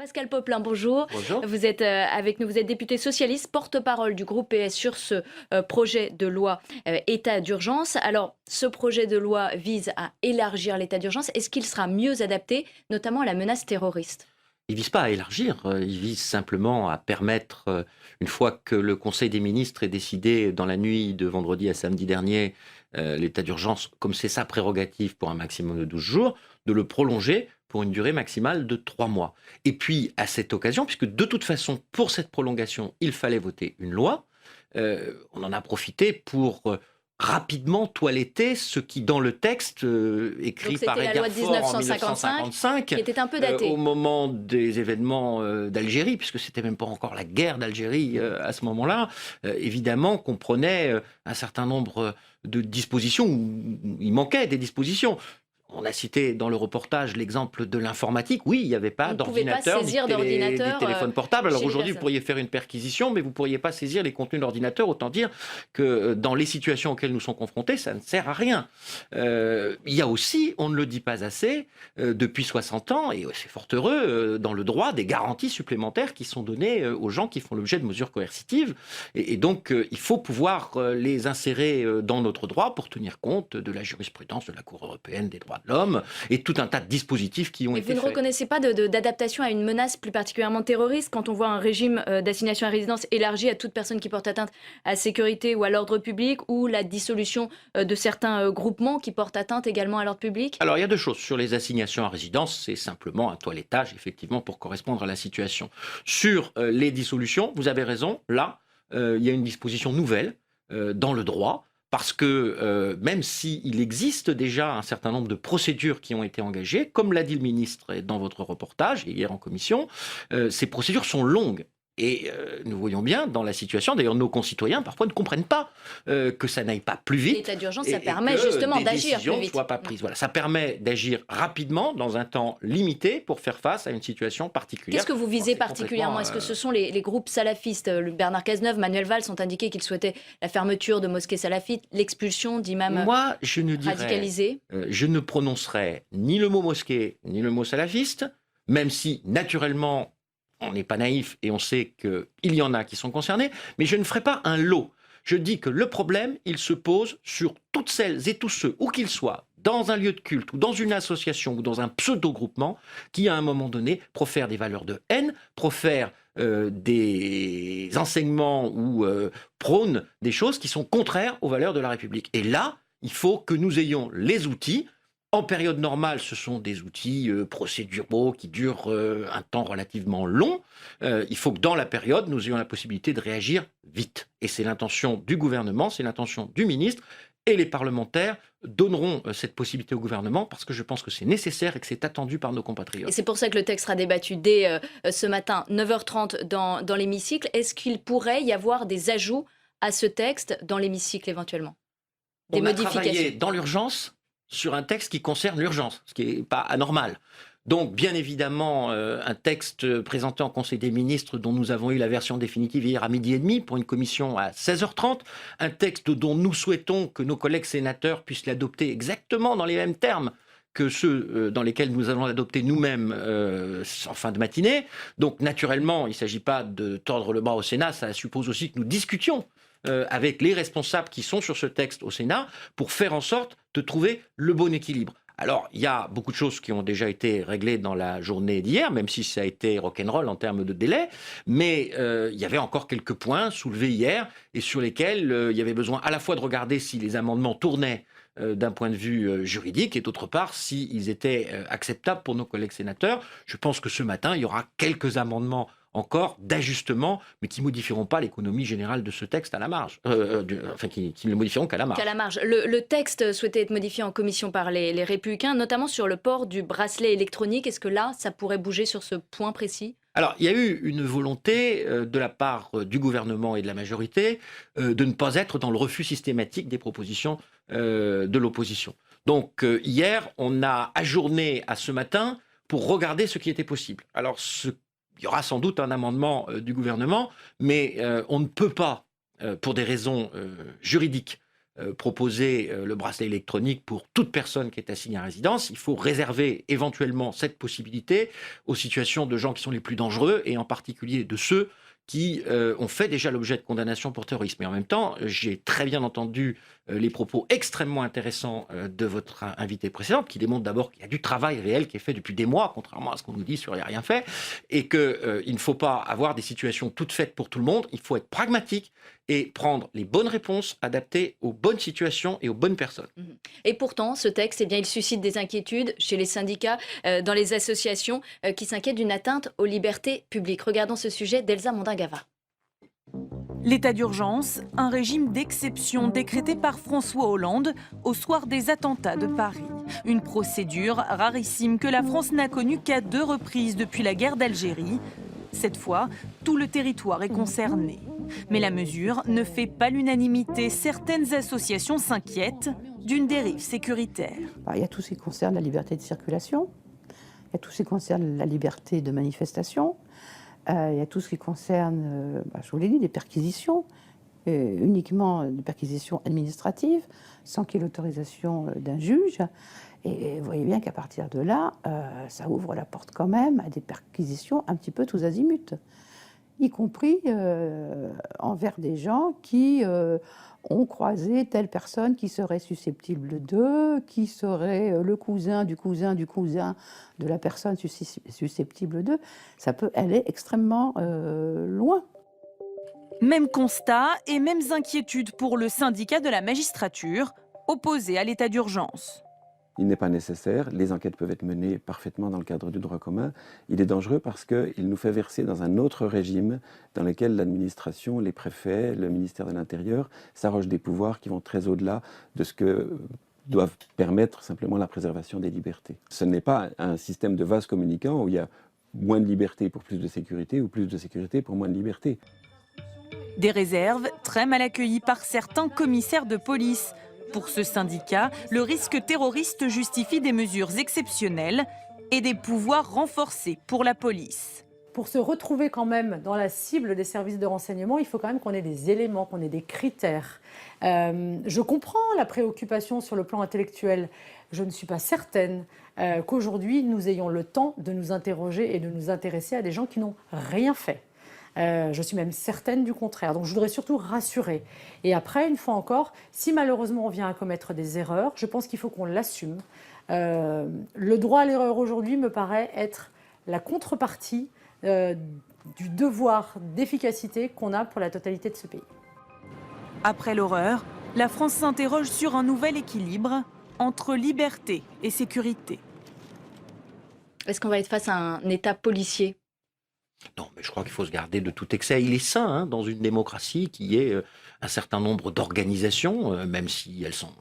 Pascal Popelin, bonjour. Bonjour. Vous êtes avec nous, vous êtes député socialiste, porte-parole du groupe PS sur ce projet de loi état d'urgence. Alors, ce projet de loi vise à élargir l'état d'urgence. Est-ce qu'il sera mieux adapté, notamment à la menace terroriste ? Il ne vise pas à élargir, il vise simplement à permettre, une fois que le Conseil des ministres ait décidé dans la nuit de vendredi à samedi dernier, l'état d'urgence, comme c'est sa prérogative pour un maximum de 12 jours, de le prolonger pour une durée maximale de 3 mois. Et puis, à cette occasion, puisque de toute façon, pour cette prolongation, il fallait voter une loi, on en a profité pour rapidement toiletter ce qui, dans le texte écrit Donc par c'était la Edgar loi de Faure en 1955 qui 1955, était un peu datée. au moment des événements d'Algérie, puisque c'était même pas encore la guerre d'Algérie à ce moment-là, évidemment qu'on prenait un certain nombre de dispositions, où il manquait des dispositions. On a cité dans le reportage l'exemple de l'informatique. Oui, il n'y avait pas On ne pouvait pas d'ordinateur, saisir ni d'ordinateur téléphone portable. Alors chez les aujourd'hui, vous personnes. pourriez faire une perquisition, mais vous ne pourriez pas saisir les contenus d'ordinateur. Autant dire que dans les situations auxquelles nous sommes confrontés, ça ne sert à rien. Il y a aussi, on ne le dit pas assez, depuis 60 ans, et c'est fort heureux, dans le droit, des garanties supplémentaires qui sont données aux gens qui font l'objet de mesures coercitives. Et donc, il faut pouvoir les insérer dans notre droit pour tenir compte de la jurisprudence de la Cour européenne des droits de l'homme et tout un tas de dispositifs qui ont Mais été vous ne faits. reconnaissez pas d'adaptation à une menace plus particulièrement terroriste quand on voit un régime d'assignation à résidence élargi à toute personne qui porte atteinte à la sécurité ou à l'ordre public, ou la dissolution de certains groupements qui portent atteinte également à l'ordre public ? Alors, il y a deux choses. Sur les assignations à résidence, c'est simplement un toilettage, effectivement, pour correspondre à la situation. Sur les dissolutions, vous avez raison, là, il y a une disposition nouvelle dans le droit, parce que même s'il existe déjà un certain nombre de procédures qui ont été engagées, comme l'a dit le ministre dans votre reportage, hier en commission, ces procédures sont longues. Et nous voyons bien dans la situation, d'ailleurs nos concitoyens parfois ne comprennent pas que ça n'aille pas plus vite. L'état d'urgence, et ça permet que justement des d'agir décisions plus ne vite. soient pas prises. Voilà, ça permet d'agir rapidement dans un temps limité pour faire face à une situation particulière. Qu'est-ce que vous visez C'est particulièrement ? Est-ce que ce complètement, sont les groupes salafistes ? Bernard Cazeneuve, Manuel Valls ont indiqué qu'ils souhaitaient la fermeture de mosquées salafites, l'expulsion d'imams Moi, je ne dirais, radicalisés. je ne prononcerai ni le mot mosquée, ni le mot salafiste, même si, naturellement, on n'est pas naïf et on sait qu'il y en a qui sont concernés, mais je ne ferai pas un lot. Je dis que le problème, il se pose sur toutes celles et tous ceux, où qu'ils soient, dans un lieu de culte, ou dans une association, ou dans un pseudo-groupement, qui, à un moment donné, profèrent des valeurs de haine, profèrent des enseignements ou prônent des choses qui sont contraires aux valeurs de la République. Et là, il faut que nous ayons les outils. En période normale, ce sont des outils procéduraux qui durent un temps relativement long. Il faut que dans la période, nous ayons la possibilité de réagir vite. Et c'est l'intention du gouvernement, c'est l'intention du ministre. Et les parlementaires donneront cette possibilité au gouvernement parce que je pense que c'est nécessaire et que c'est attendu par nos Et compatriotes. c'est pour ça que le texte sera débattu dès ce matin, 9h30, dans l'hémicycle. Est-ce qu'il pourrait y avoir des ajouts à ce texte dans l'hémicycle éventuellement ? Des On a travaillé modifications ? dans l'urgence sur un texte qui concerne l'urgence, ce qui n'est pas anormal. Donc, bien évidemment, un texte présenté en Conseil des ministres dont nous avons eu la version définitive hier à 12h30 pour une commission à 16h30, un texte dont nous souhaitons que nos collègues sénateurs puissent l'adopter exactement dans les mêmes termes que ceux dans lesquels nous allons l'adopter nous-mêmes en fin de matinée. Donc, naturellement, il ne s'agit pas de tordre le bras au Sénat, ça suppose aussi que nous discutions avec les responsables qui sont sur ce texte au Sénat pour faire en sorte de trouver le bon équilibre. Alors, il y a beaucoup de choses qui ont déjà été réglées dans la journée d'hier, même si ça a été rock'n'roll en termes de délai, mais il y avait encore quelques points soulevés hier et sur lesquels il y avait besoin à la fois de regarder si les amendements tournaient d'un point de vue juridique et d'autre part s'ils étaient acceptables pour nos collègues sénateurs. Je pense que ce matin, il y aura quelques amendements encore d'ajustements, mais qui ne modifieront pas l'économie générale de ce texte à la marge. Qui ne le modifieront qu'à la marge. Qu'à la marge. Le texte souhaitait être modifié en commission par les Républicains, notamment sur le port du bracelet électronique. Est-ce que là, ça pourrait bouger sur ce point précis ? Alors, il y a eu une volonté de la part du gouvernement et de la majorité de ne pas être dans le refus systématique des propositions de l'opposition. Donc, hier, on a ajourné à ce matin pour regarder ce qui était possible. Alors, il y aura sans doute un amendement du gouvernement, mais on ne peut pas, pour des raisons juridiques, proposer le bracelet électronique pour toute personne qui est assignée à résidence. Il faut réserver éventuellement cette possibilité aux situations de gens qui sont les plus dangereux et en particulier de ceux qui ont fait déjà l'objet de condamnation pour terrorisme. Et en même temps, j'ai très bien entendu les propos extrêmement intéressants de votre invité précédente, qui démontrent d'abord qu'il y a du travail réel qui est fait depuis des mois, contrairement à ce qu'on nous dit sur « il n'y a rien fait », et qu'il ne faut pas avoir des situations toutes faites pour tout le monde. Il faut être pragmatique et prendre les bonnes réponses adaptées aux bonnes situations et aux bonnes personnes. Et pourtant, ce texte, eh bien, il suscite des inquiétudes chez les syndicats, dans les associations qui s'inquiètent d'une atteinte aux libertés publiques. Regardons ce sujet d'Elsa Mondingava. L'état d'urgence, un régime d'exception décrété par François Hollande au soir des attentats de Paris. Une procédure rarissime que la France n'a connue qu'à 2 reprises depuis la guerre d'Algérie. Cette fois, tout le territoire est concerné. Mais la mesure ne fait pas l'unanimité. Certaines associations s'inquiètent d'une dérive sécuritaire. Il y a tout ce qui concerne la liberté de circulation, il y a tout ce qui concerne la liberté de manifestation, il y a tout ce qui concerne, je vous l'ai dit, des perquisitions, uniquement des perquisitions administratives, sans qu'il y ait l'autorisation d'un juge. Et vous voyez bien qu'à partir de là, ça ouvre la porte quand même à des perquisitions un petit peu tous azimuts, y compris envers des gens qui ont croisé telle personne qui serait susceptible d'eux, qui serait le cousin du cousin du cousin de la personne susceptible d'eux. Ça peut aller extrêmement loin. Même constat et mêmes inquiétudes pour le syndicat de la magistrature, opposé à l'état d'urgence. Il n'est pas nécessaire, les enquêtes peuvent être menées parfaitement dans le cadre du droit commun. Il est dangereux parce qu'il nous fait verser dans un autre régime dans lequel l'administration, les préfets, le ministère de l'Intérieur s'arrogent des pouvoirs qui vont très au-delà de ce que doivent permettre simplement la préservation des libertés. Ce n'est pas un système de vase communicant où il y a moins de liberté pour plus de sécurité ou plus de sécurité pour moins de liberté. Des réserves très mal accueillies par certains commissaires de police. Pour ce syndicat, le risque terroriste justifie des mesures exceptionnelles et des pouvoirs renforcés pour la police. Pour se retrouver quand même dans la cible des services de renseignement, il faut quand même qu'on ait des éléments, qu'on ait des critères. Je comprends la préoccupation sur le plan intellectuel. Je ne suis pas certaine qu'aujourd'hui nous ayons le temps de nous interroger et de nous intéresser à des gens qui n'ont rien fait. Je suis même certaine du contraire. Donc je voudrais surtout rassurer. Et après, une fois encore, si malheureusement on vient à commettre des erreurs, je pense qu'il faut qu'on l'assume. Le droit à l'erreur aujourd'hui me paraît être la contrepartie du devoir d'efficacité qu'on a pour la totalité de ce pays. Après l'horreur, la France s'interroge sur un nouvel équilibre entre liberté et sécurité. Est-ce qu'on va être face à un État policier ? Non, mais je crois qu'il faut se garder de tout excès. Il est sain dans une démocratie qui ait un certain nombre d'organisations, même si elles sont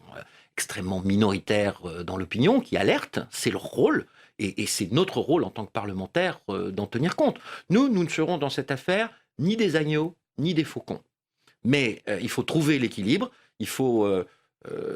extrêmement minoritaires dans l'opinion, qui alertent. C'est leur rôle. Et c'est notre rôle en tant que parlementaire d'en tenir compte. Nous ne serons dans cette affaire ni des agneaux, ni des faucons. Mais il faut trouver l'équilibre, il faut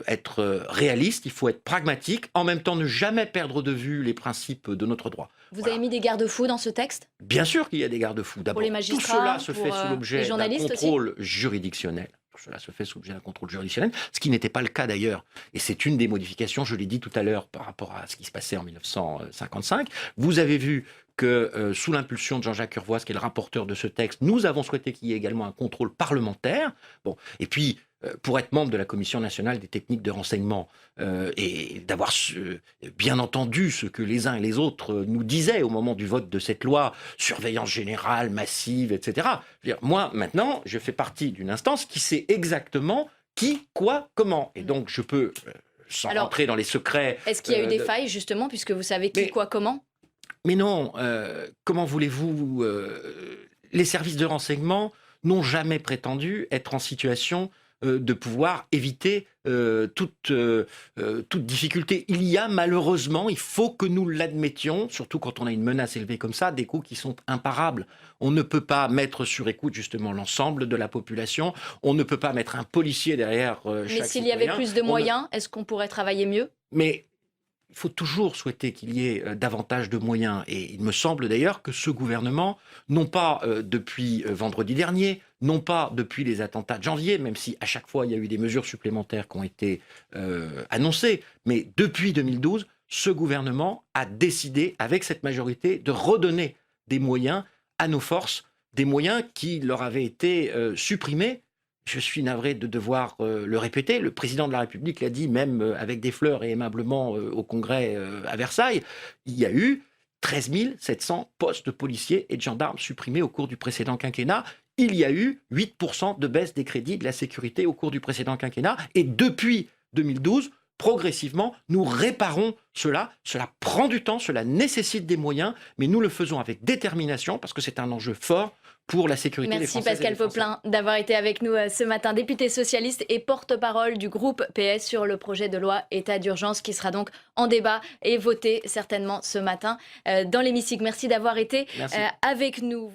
être réaliste, il faut être pragmatique, en même temps ne jamais perdre de vue les principes de notre droit. Vous avez mis des garde-fous dans ce texte ? Bien sûr qu'il y a des garde-fous. D'abord, les magistrats, tout cela se fait sous l'objet d'un contrôle juridictionnel. Cela se fait sous l'objet d'un contrôle juridictionnel, ce qui n'était pas le cas d'ailleurs. Et c'est une des modifications, je l'ai dit tout à l'heure, par rapport à ce qui se passait en 1955. Vous avez vu que sous l'impulsion de Jean-Jacques Urvoas, qui est le rapporteur de ce texte, nous avons souhaité qu'il y ait également un contrôle parlementaire. Bon, et puis, pour être membre de la Commission nationale des techniques de renseignement et d'avoir bien entendu ce que les uns et les autres nous disaient au moment du vote de cette loi, surveillance générale, massive, etc. Je veux dire, moi, maintenant, je fais partie d'une instance qui sait exactement qui, quoi, comment. Et donc, je peux, sans rentrer dans les secrets... Est-ce qu'il y a eu des failles, justement, puisque vous savez qui, quoi, comment ? Mais non, comment voulez-vous... les services de renseignement n'ont jamais prétendu être en situation de pouvoir éviter toute difficulté. Il y a malheureusement, il faut que nous l'admettions, surtout quand on a une menace élevée comme ça, des coups qui sont imparables. On ne peut pas mettre sur écoute justement l'ensemble de la population, on ne peut pas mettre un policier derrière chaque citoyen. Mais s'il y avait plus de moyens, est-ce qu'on pourrait travailler mieux ? Mais il faut toujours souhaiter qu'il y ait davantage de moyens. Et il me semble d'ailleurs que ce gouvernement, non pas depuis vendredi dernier, non pas depuis les attentats de janvier, même si à chaque fois il y a eu des mesures supplémentaires qui ont été annoncées, mais depuis 2012, ce gouvernement a décidé, avec cette majorité, de redonner des moyens à nos forces, des moyens qui leur avaient été supprimés. Je suis navré de devoir le répéter. Le président de la République l'a dit, même avec des fleurs et aimablement au Congrès à Versailles. Il y a eu 13 700 postes de policiers et de gendarmes supprimés au cours du précédent quinquennat. Il y a eu 8% de baisse des crédits de la sécurité au cours du précédent quinquennat. Et depuis 2012, progressivement, nous réparons cela. Cela prend du temps, cela nécessite des moyens, mais nous le faisons avec détermination parce que c'est un enjeu fort pour la sécurité des Françaises. Merci Pascal Popelin d'avoir été avec nous ce matin, député socialiste et porte-parole du groupe PS sur le projet de loi état d'urgence qui sera donc en débat et voté certainement ce matin dans l'hémicycle. Merci d'avoir été avec nous.